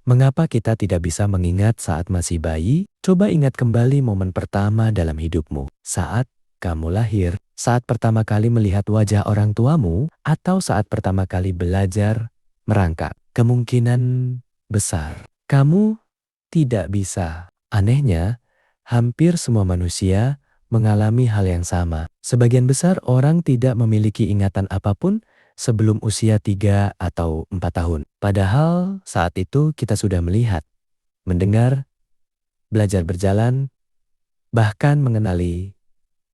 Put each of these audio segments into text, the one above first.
Mengapa kita tidak bisa mengingat saat masih bayi? Coba ingat kembali momen pertama dalam hidupmu. Saat kamu lahir, saat pertama kali melihat wajah orang tuamu, atau saat pertama kali belajar merangkak. Kemungkinan besar kamu tidak bisa. Anehnya, hampir semua manusia mengalami hal yang sama. Sebagian besar orang tidak memiliki ingatan apapun sebelum usia 3 atau 4 tahun. Padahal saat itu kita sudah melihat, mendengar, belajar berjalan, bahkan mengenali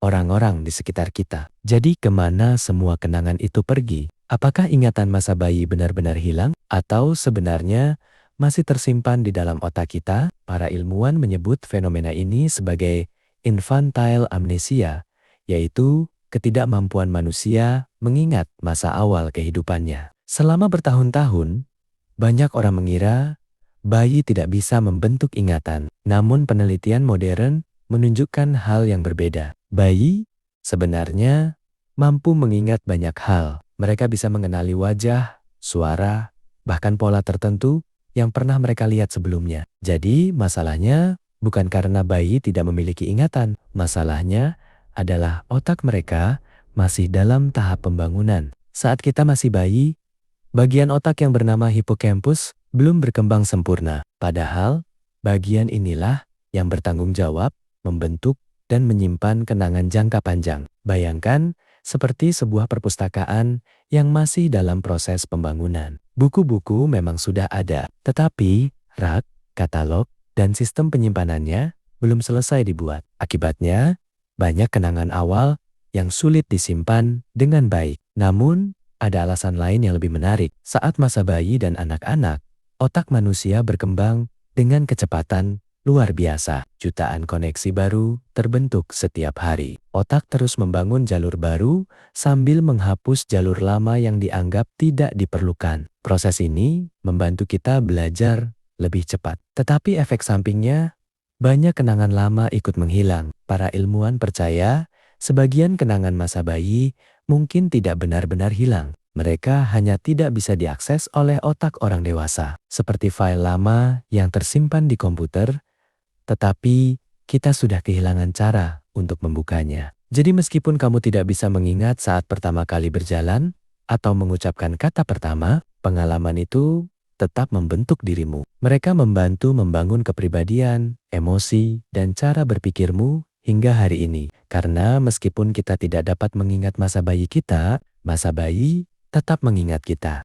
orang-orang di sekitar kita. Jadi kemana semua kenangan itu pergi? Apakah ingatan masa bayi benar-benar hilang? Atau sebenarnya masih tersimpan di dalam otak kita? Para ilmuwan menyebut fenomena ini sebagai infantile amnesia, yaitu ketidakmampuan manusia mengingat masa awal kehidupannya. Selama bertahun-tahun, banyak orang mengira bayi tidak bisa membentuk ingatan. Namun penelitian modern menunjukkan hal yang berbeda. Bayi sebenarnya mampu mengingat banyak hal. Mereka bisa mengenali wajah, suara, bahkan pola tertentu yang pernah mereka lihat sebelumnya. Jadi masalahnya bukan karena bayi tidak memiliki ingatan. Masalahnya adalah otak mereka masih dalam tahap pembangunan. Saat kita masih bayi, bagian otak yang bernama hippocampus belum berkembang sempurna. Padahal bagian inilah yang bertanggung jawab membentuk dan menyimpan kenangan jangka panjang. Bayangkan seperti sebuah perpustakaan yang masih dalam proses pembangunan. Buku-buku memang sudah ada, tetapi rak, katalog, dan sistem penyimpanannya belum selesai dibuat. Akibatnya, banyak kenangan awal yang sulit disimpan dengan baik. Namun, ada alasan lain yang lebih menarik. Saat masa bayi dan anak-anak, otak manusia berkembang dengan kecepatan luar biasa. Jutaan koneksi baru terbentuk setiap hari. Otak terus membangun jalur baru sambil menghapus jalur lama yang dianggap tidak diperlukan. Proses ini membantu kita belajar lebih cepat. Tetapi efek sampingnya, banyak kenangan lama ikut menghilang. Para ilmuwan percaya sebagian kenangan masa bayi mungkin tidak benar-benar hilang. Mereka hanya tidak bisa diakses oleh otak orang dewasa. Seperti file lama yang tersimpan di komputer, tetapi kita sudah kehilangan cara untuk membukanya. Jadi meskipun kamu tidak bisa mengingat saat pertama kali berjalan atau mengucapkan kata pertama, pengalaman itu tetap membentuk dirimu. Mereka membantu membangun kepribadian, emosi, dan cara berpikirmu hingga hari ini. Karena meskipun kita tidak dapat mengingat masa bayi kita, masa bayi tetap mengingat kita.